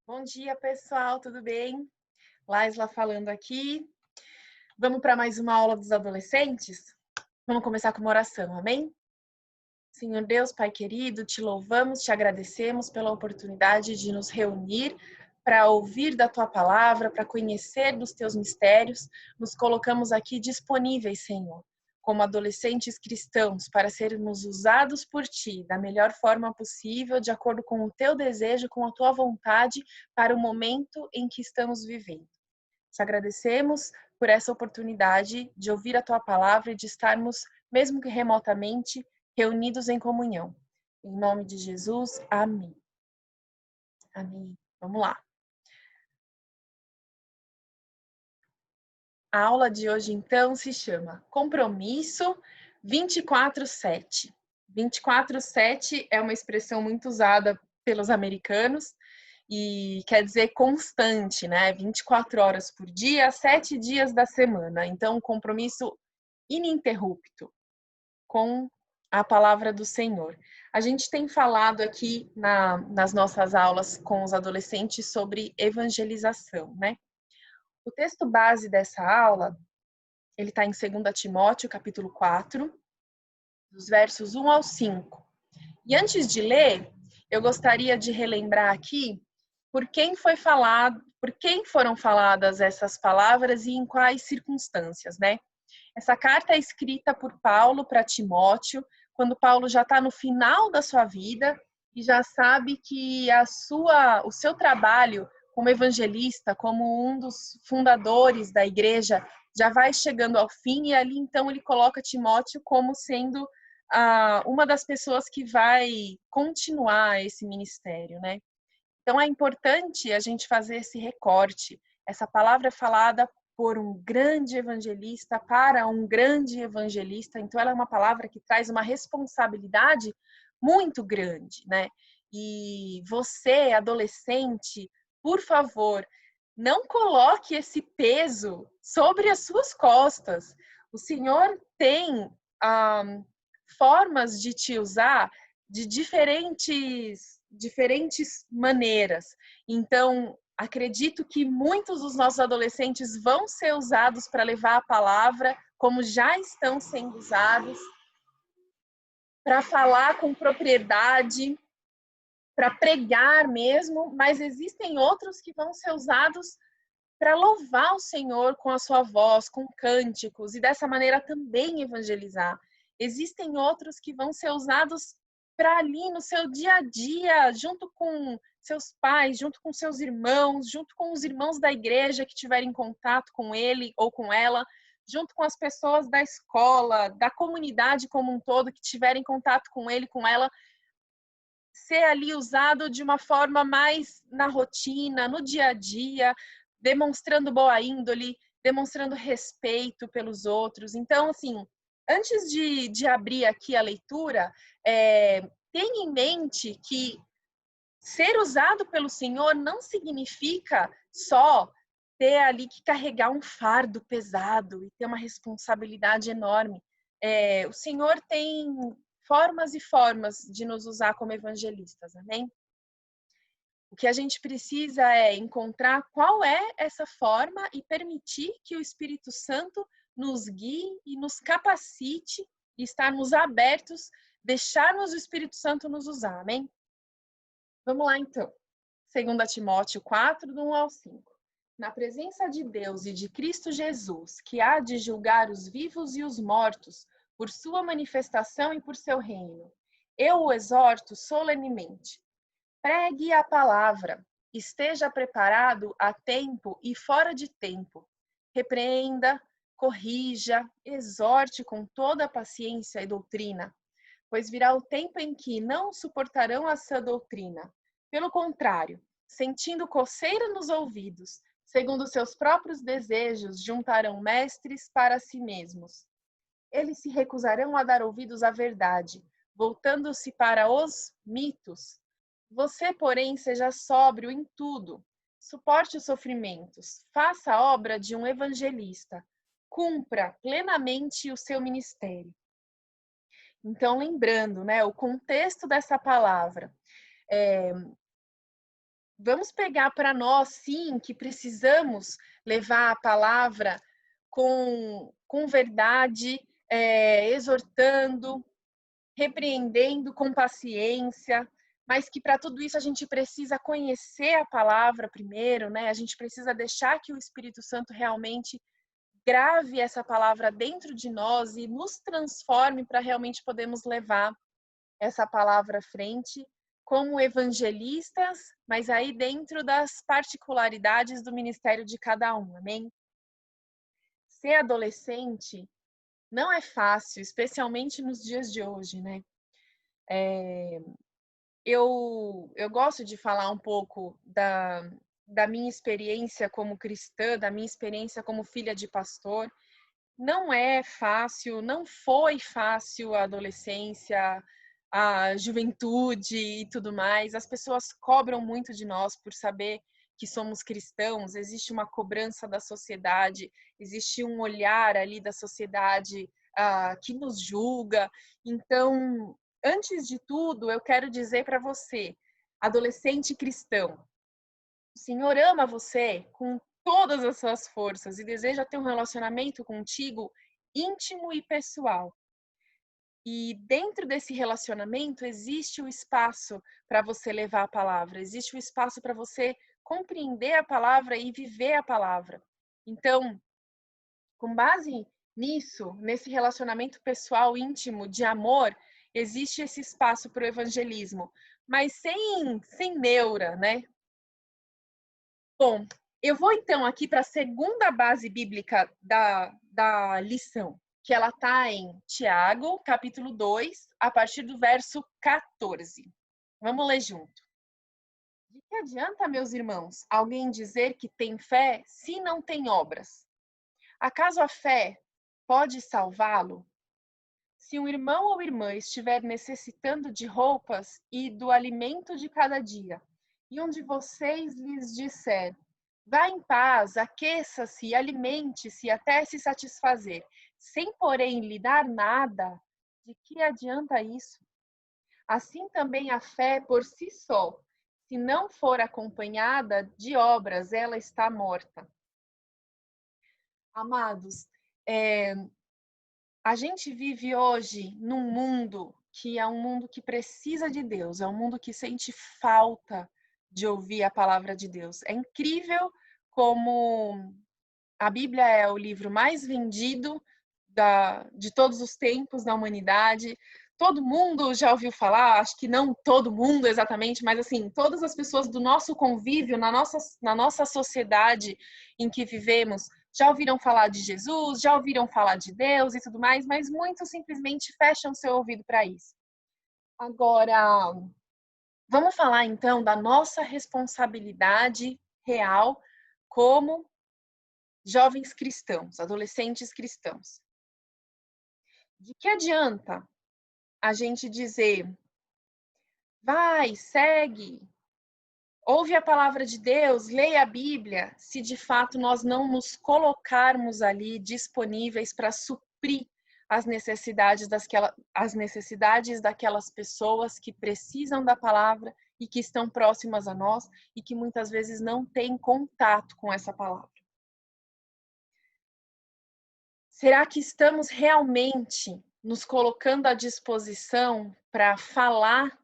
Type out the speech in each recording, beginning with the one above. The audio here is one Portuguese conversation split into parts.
Bom dia, pessoal, tudo bem? Laisla falando aqui. Vamos para mais uma aula dos adolescentes? Vamos começar com uma oração, amém? Senhor Deus, Pai querido, te louvamos, te agradecemos pela oportunidade de nos reunir para ouvir da tua palavra, para conhecer dos teus mistérios. Nos colocamos aqui disponíveis, Senhor, como adolescentes cristãos, para sermos usados por ti da melhor forma possível, de acordo com o teu desejo, com a tua vontade, para o momento em que estamos vivendo. Te agradecemos por essa oportunidade de ouvir a tua palavra e de estarmos, mesmo que remotamente, reunidos em comunhão. Em nome de Jesus, amém. Amém. Vamos lá. A aula de hoje, então, se chama Compromisso 24/7. 24/7 é uma expressão muito usada pelos americanos e quer dizer constante, né? 24 horas por dia, 7 dias da semana. Então, um compromisso ininterrupto com a palavra do Senhor. A gente tem falado aqui nas nossas aulas com os adolescentes sobre evangelização, né? O texto base dessa aula, ele está em 2 Timóteo, capítulo 4, dos versos 1 ao 5. E antes de ler, eu gostaria de relembrar aqui por quem foram faladas essas palavras e em quais circunstâncias, né? Essa carta é escrita por Paulo para Timóteo, quando Paulo já está no final da sua vida e já sabe que o seu trabalho como evangelista, como um dos fundadores da igreja, já vai chegando ao fim, e ali então ele coloca Timóteo como sendo uma das pessoas que vai continuar esse ministério, né? Então é importante a gente fazer esse recorte. Essa palavra é falada por um grande evangelista para um grande evangelista, então ela é uma palavra que traz uma responsabilidade muito grande, né? E você, adolescente, por favor, não coloque esse peso sobre as suas costas. O Senhor tem formas de te usar de diferentes maneiras. Então, acredito que muitos dos nossos adolescentes vão ser usados para levar a palavra, como já estão sendo usados, para falar com propriedade, para pregar mesmo, mas existem outros que vão ser usados para louvar o Senhor com a sua voz, com cânticos, e dessa maneira também evangelizar. Existem outros que vão ser usados para ali no seu dia a dia, junto com seus pais, junto com seus irmãos, junto com os irmãos da igreja que tiverem contato com ele ou com ela, junto com as pessoas da escola, da comunidade como um todo que tiverem contato com ele, com ela, ser ali usado de uma forma mais na rotina, no dia a dia, demonstrando boa índole, demonstrando respeito pelos outros. Então, assim, antes de abrir aqui a leitura, tenha em mente que ser usado pelo Senhor não significa só ter ali que carregar um fardo pesado e ter uma responsabilidade enorme. O Senhor tem formas e formas de nos usar como evangelistas, amém? O que a gente precisa é encontrar qual é essa forma e permitir que o Espírito Santo nos guie e nos capacite e estarmos abertos, deixarmos o Espírito Santo nos usar, amém? Vamos lá então. 2 Timóteo 4, do 1 ao 5. Na presença de Deus e de Cristo Jesus, que há de julgar os vivos e os mortos por sua manifestação e por seu reino, eu o exorto solenemente. Pregue a palavra, esteja preparado a tempo e fora de tempo. Repreenda, corrija, exorte com toda a paciência e doutrina, pois virá o tempo em que não suportarão a sã doutrina. Pelo contrário, sentindo coceira nos ouvidos, segundo seus próprios desejos, juntarão mestres para si mesmos. Eles se recusarão a dar ouvidos à verdade, voltando-se para os mitos. Você, porém, seja sóbrio em tudo, suporte os sofrimentos, faça a obra de um evangelista, cumpra plenamente o seu ministério. Então, lembrando, né, o contexto dessa palavra, Vamos pegar para nós, sim, que precisamos levar a palavra com verdade, exortando, repreendendo com paciência, mas que para tudo isso a gente precisa conhecer a palavra primeiro, né? A gente precisa deixar que o Espírito Santo realmente grave essa palavra dentro de nós e nos transforme para realmente podermos levar essa palavra à frente como evangelistas, mas aí dentro das particularidades do ministério de cada um, amém? Ser adolescente não é fácil, especialmente nos dias de hoje, né? Eu gosto de falar um pouco da minha experiência como cristã, da minha experiência como filha de pastor. Não é fácil, não foi fácil a adolescência, a juventude e tudo mais. As pessoas cobram muito de nós por saber que somos cristãos, existe uma cobrança da sociedade, existe um olhar ali da sociedade que nos julga. Então, antes de tudo, eu quero dizer para você, adolescente cristão, o Senhor ama você com todas as suas forças e deseja ter um relacionamento contigo íntimo e pessoal. E dentro desse relacionamento existe o espaço para você levar a palavra, existe o espaço para você compreender a palavra e viver a palavra. Então, com base nisso, nesse relacionamento pessoal íntimo de amor, existe esse espaço para o evangelismo, mas sem neura, né? Bom, eu vou então aqui para a segunda base bíblica da lição, que ela está em Tiago, capítulo 2, a partir do verso 14. Vamos ler junto. De que adianta, meus irmãos, alguém dizer que tem fé se não tem obras? Acaso a fé pode salvá-lo? Se um irmão ou irmã estiver necessitando de roupas e do alimento de cada dia, e um de vocês lhes disser: vá em paz, aqueça-se e alimente-se até se satisfazer, sem, porém, lhe dar nada, de que adianta isso? Assim também a fé por si só, se não for acompanhada de obras, ela está morta. Amados, a gente vive hoje num mundo que é um mundo que precisa de Deus, é um mundo que sente falta de ouvir a palavra de Deus. É incrível como a Bíblia é o livro mais vendido de todos os tempos da humanidade. Todo mundo já ouviu falar, acho que não todo mundo exatamente, mas assim, todas as pessoas do nosso convívio, na nossa sociedade em que vivemos, já ouviram falar de Jesus, já ouviram falar de Deus e tudo mais, mas muitos simplesmente fecham seu ouvido para isso. Agora, vamos falar então da nossa responsabilidade real como jovens cristãos, adolescentes cristãos. De que adianta a gente dizer, vai, segue, ouve a palavra de Deus, leia a Bíblia, se de fato nós não nos colocarmos ali disponíveis para suprir as necessidades daquelas pessoas que precisam da palavra e que estão próximas a nós e que muitas vezes não têm contato com essa palavra. Será que estamos realmente nos colocando à disposição para falar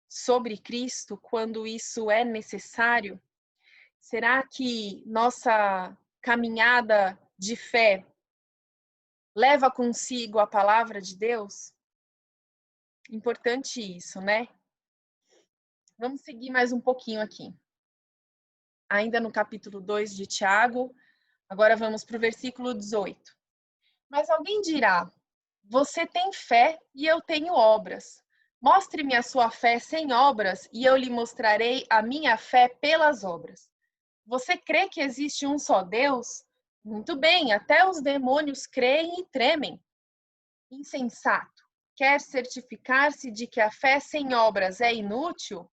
sobre Cristo quando isso é necessário? Será que nossa caminhada de fé leva consigo a palavra de Deus? Importante isso, né? Vamos seguir mais um pouquinho aqui. Ainda no capítulo 2 de Tiago, agora vamos para o versículo 18. Mas alguém dirá: você tem fé e eu tenho obras. Mostre-me a sua fé sem obras e eu lhe mostrarei a minha fé pelas obras. Você crê que existe um só Deus? Muito bem, até os demônios creem e tremem. Insensato, quer certificar-se de que a fé sem obras é inútil?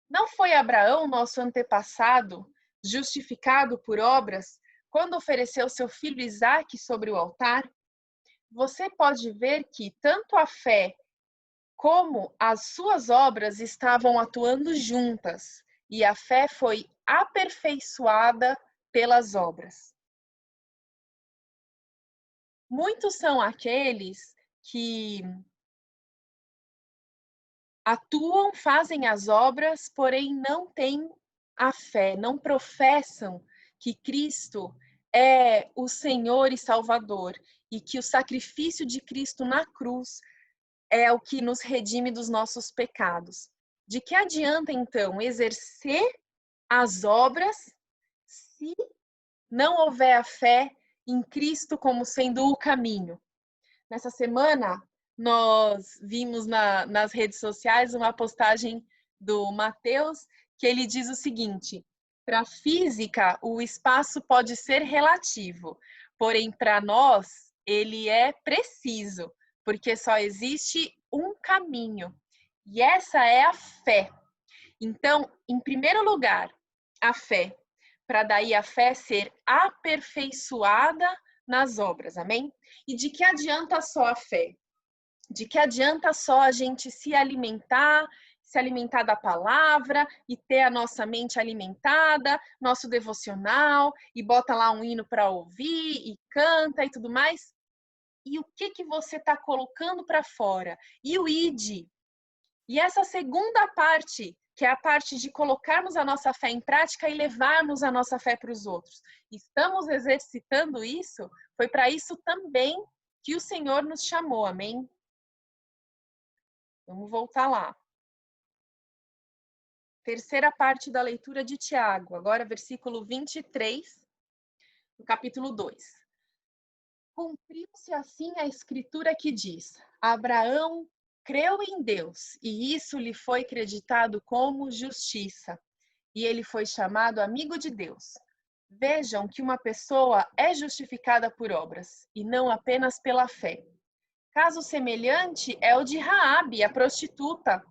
Não foi Abraão, nosso antepassado, justificado por obras, quando ofereceu seu filho Isaque sobre o altar? Você pode ver que tanto a fé como as suas obras estavam atuando juntas, e a fé foi aperfeiçoada pelas obras. Muitos são aqueles que atuam, fazem as obras, porém não têm a fé, não professam que Cristo é o Senhor e Salvador e que o sacrifício de Cristo na cruz é o que nos redime dos nossos pecados. De que adianta, então, exercer as obras se não houver a fé em Cristo como sendo o caminho? Nessa semana, nós vimos nas redes sociais uma postagem do Mateus que ele diz o seguinte: para a física, o espaço pode ser relativo, porém, para nós, ele é preciso, porque só existe um caminho. E essa é a fé. Então, em primeiro lugar, a fé, para daí a fé ser aperfeiçoada nas obras, amém? E de que adianta só a fé? De que adianta só a gente se alimentar da palavra e ter a nossa mente alimentada, nosso devocional, e bota lá um hino para ouvir, e canta e tudo mais? E o que você está colocando para fora? E o id? E essa segunda parte, que é a parte de colocarmos a nossa fé em prática e levarmos a nossa fé para os outros. Estamos exercitando isso? Foi para isso também que o Senhor nos chamou, amém? Vamos voltar lá. Terceira parte da leitura de Tiago, agora versículo 23, do capítulo 2. Cumpriu-se assim a escritura que diz: Abraão creu em Deus, e isso lhe foi creditado como justiça, e ele foi chamado amigo de Deus. Vejam que uma pessoa é justificada por obras, e não apenas pela fé. Caso semelhante é o de Raabe, a prostituta.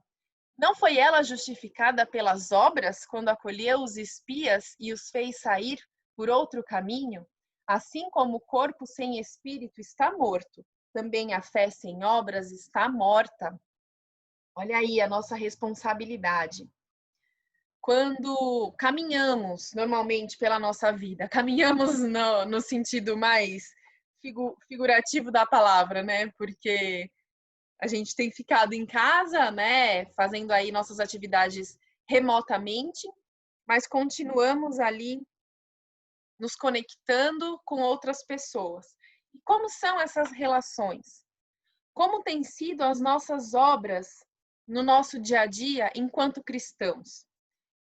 Não foi ela justificada pelas obras quando acolheu os espias e os fez sair por outro caminho? Assim como o corpo sem espírito está morto, também a fé sem obras está morta. Olha aí a nossa responsabilidade. Quando caminhamos normalmente pela nossa vida, caminhamos no sentido mais figurativo da palavra, né? Porque a gente tem ficado em casa, né, fazendo aí nossas atividades remotamente, mas continuamos ali nos conectando com outras pessoas. E como são essas relações? Como têm sido as nossas obras no nosso dia a dia enquanto cristãos?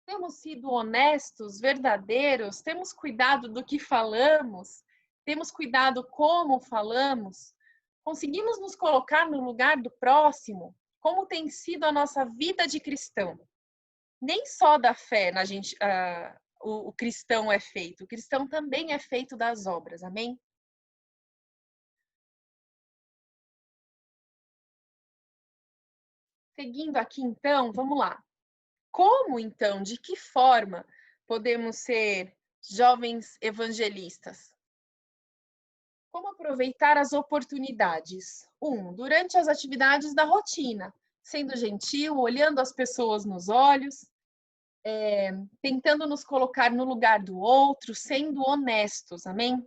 Temos sido honestos, verdadeiros? Temos cuidado do que falamos? Temos cuidado como falamos? Conseguimos nos colocar no lugar do próximo? Como tem sido a nossa vida de cristão? Nem só da fé o cristão é feito, o cristão também é feito das obras, amém? Seguindo aqui então, vamos lá. Como então, de que forma podemos ser jovens evangelistas? Como aproveitar as oportunidades? Durante as atividades da rotina, sendo gentil, olhando as pessoas nos olhos, tentando nos colocar no lugar do outro, sendo honestos, amém?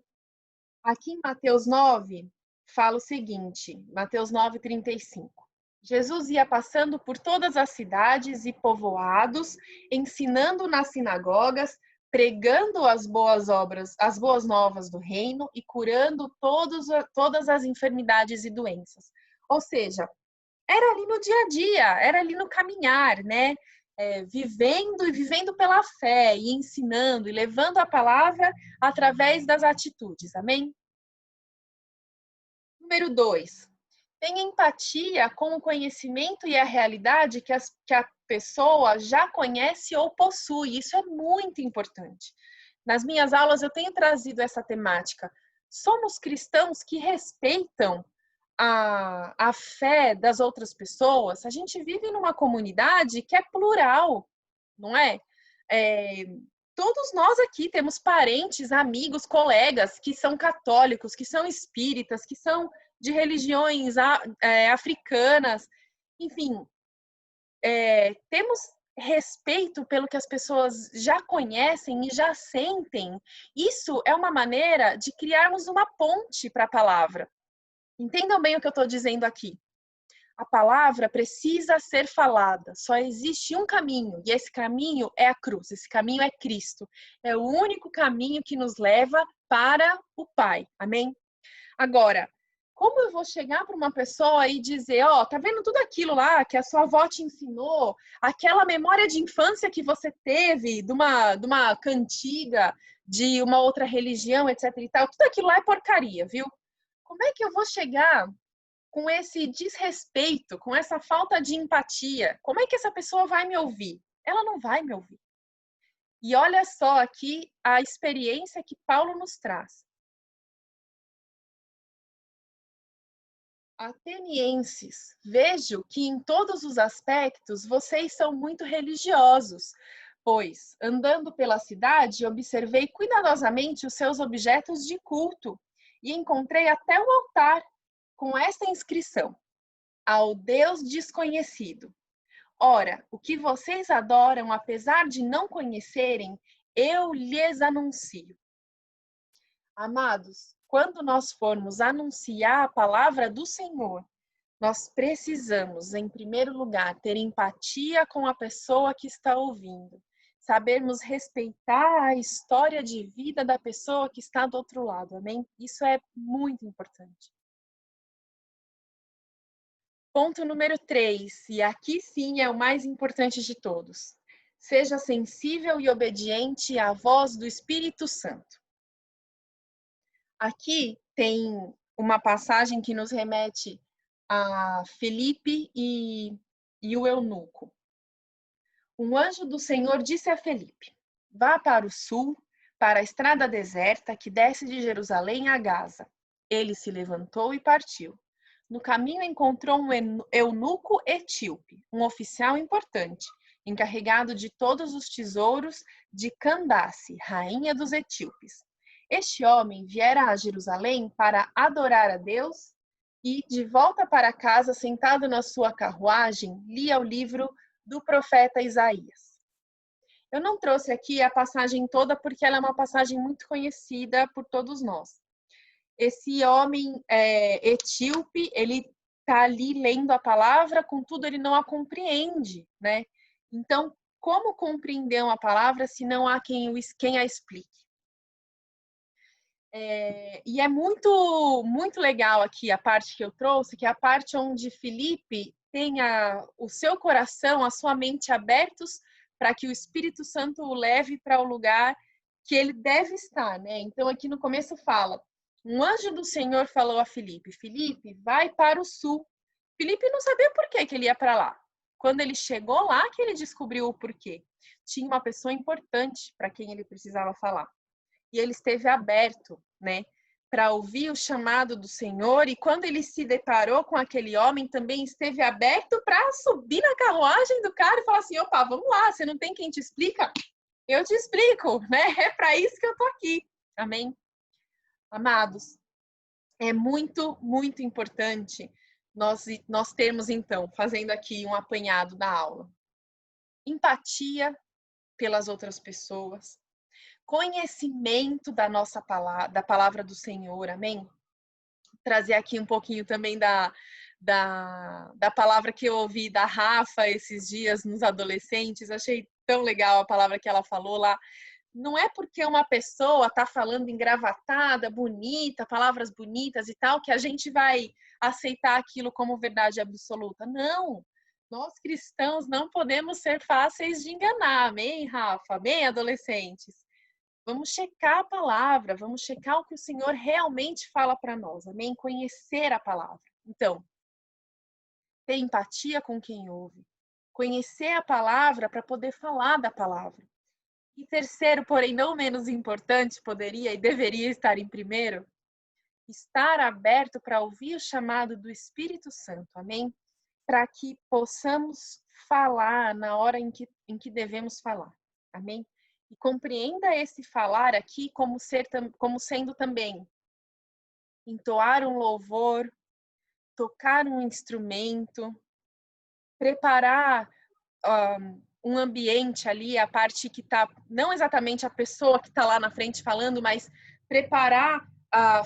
Aqui em Mateus 9, fala o seguinte, Mateus 9:35. Jesus ia passando por todas as cidades e povoados, ensinando nas sinagogas, pregando as boas obras, as boas novas do reino e curando todas as enfermidades e doenças. Ou seja, era ali no dia a dia, era ali no caminhar, né? Vivendo pela fé e ensinando e levando a palavra através das atitudes, amém? Número 2. Tenha empatia com o conhecimento e a realidade que a pessoa já conhece ou possui. Isso é muito importante. Nas minhas aulas eu tenho trazido essa temática. Somos cristãos que respeitam a fé das outras pessoas. A gente vive numa comunidade que é plural, não é? Todos nós aqui temos parentes, amigos, colegas que são católicos, que são espíritas, que são de religiões africanas, enfim, temos respeito pelo que as pessoas já conhecem e já sentem, isso é uma maneira de criarmos uma ponte para a palavra. Entendam bem o que eu estou dizendo aqui. A palavra precisa ser falada. Só existe um caminho, e esse caminho é a cruz, esse caminho é Cristo. É o único caminho que nos leva para o Pai. Amém? Agora, como eu vou chegar para uma pessoa e dizer, ó, tá vendo tudo aquilo lá que a sua avó te ensinou, aquela memória de infância que você teve de uma cantiga, de uma outra religião, etc e tal, tudo aquilo lá é porcaria, viu? Como é que eu vou chegar com esse desrespeito, com essa falta de empatia? Como é que essa pessoa vai me ouvir? Ela não vai me ouvir. E olha só aqui a experiência que Paulo nos traz. Atenienses, vejo que em todos os aspectos vocês são muito religiosos, pois, andando pela cidade, observei cuidadosamente os seus objetos de culto e encontrei até o altar com esta inscrição: ao Deus desconhecido. Ora, o que vocês adoram, apesar de não conhecerem, eu lhes anuncio. Amados, quando nós formos anunciar a palavra do Senhor, nós precisamos, em primeiro lugar, ter empatia com a pessoa que está ouvindo, sabermos respeitar a história de vida da pessoa que está do outro lado, amém? Isso é muito importante. Ponto número 3, e aqui sim é o mais importante de todos. Seja sensível e obediente à voz do Espírito Santo. Aqui tem uma passagem que nos remete a Felipe e o eunuco. Um anjo do Senhor disse a Felipe: vá para o sul, para a estrada deserta que desce de Jerusalém a Gaza. Ele se levantou e partiu. No caminho encontrou um eunuco etíope, um oficial importante, encarregado de todos os tesouros de Candace, rainha dos etíopes. Este homem viera a Jerusalém para adorar a Deus e, de volta para casa, sentado na sua carruagem, lia o livro do profeta Isaías. Eu não trouxe aqui a passagem toda porque ela é uma passagem muito conhecida por todos nós. Esse homem etíope, ele está ali lendo a palavra, contudo ele não a compreende, né? Então, como compreender uma palavra se não há quem a explique? E é muito legal aqui a parte que eu trouxe, que é a parte onde Felipe tenha o seu coração, a sua mente abertos para que o Espírito Santo o leve para o lugar que ele deve estar, né? Então aqui no começo fala: um anjo do Senhor falou a Felipe: Felipe, vai para o sul. Felipe não sabia por que ele ia para lá. Quando ele chegou lá, que ele descobriu o porquê. Tinha uma pessoa importante para quem ele precisava falar. E ele esteve aberto, né, para ouvir o chamado do Senhor, e quando ele se deparou com aquele homem, também esteve aberto para subir na carruagem do cara e falar assim: opa, vamos lá, você não tem quem te explica? Eu te explico, né? É para isso que eu tô aqui. Amém? Amados, é muito importante nós termos, então, fazendo aqui um apanhado da aula, empatia pelas outras pessoas, conhecimento da nossa palavra, da palavra do Senhor, amém? Trazer aqui um pouquinho também da palavra que eu ouvi da Rafa esses dias nos adolescentes, achei tão legal a palavra que ela falou lá. Não é porque uma pessoa está falando engravatada, bonita, palavras bonitas e tal, que a gente vai aceitar aquilo como verdade absoluta. Não! Nós cristãos não podemos ser fáceis de enganar, amém, Rafa? Amém, adolescentes? Vamos checar a palavra, vamos checar o que o Senhor realmente fala para nós, amém? Conhecer a palavra. Então, ter empatia com quem ouve, conhecer a palavra para poder falar da palavra. E terceiro, porém não menos importante, poderia e deveria estar em primeiro, estar aberto para ouvir o chamado do Espírito Santo, amém? Para que possamos falar na hora em que devemos falar, amém? E compreenda esse falar aqui como sendo também entoar um louvor, tocar um instrumento, preparar um ambiente ali, a parte que está, não exatamente a pessoa que está lá na frente falando, mas preparar,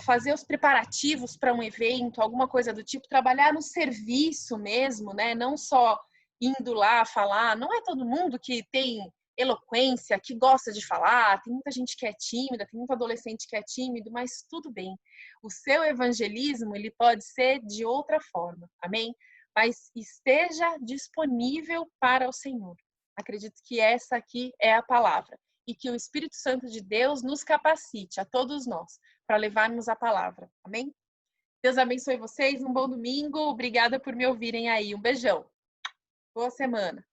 fazer os preparativos para um evento, alguma coisa do tipo, trabalhar no serviço mesmo, né? Não só indo lá falar, não é todo mundo que tem eloquência, que gosta de falar, tem muita gente que é tímida, tem muito adolescente que é tímido, mas tudo bem. O seu evangelismo, ele pode ser de outra forma, amém? Mas esteja disponível para o Senhor. Acredito que essa aqui é a palavra e que o Espírito Santo de Deus nos capacite, a todos nós, para levarmos a palavra, amém? Deus abençoe vocês, um bom domingo, obrigada por me ouvirem aí, um beijão, boa semana.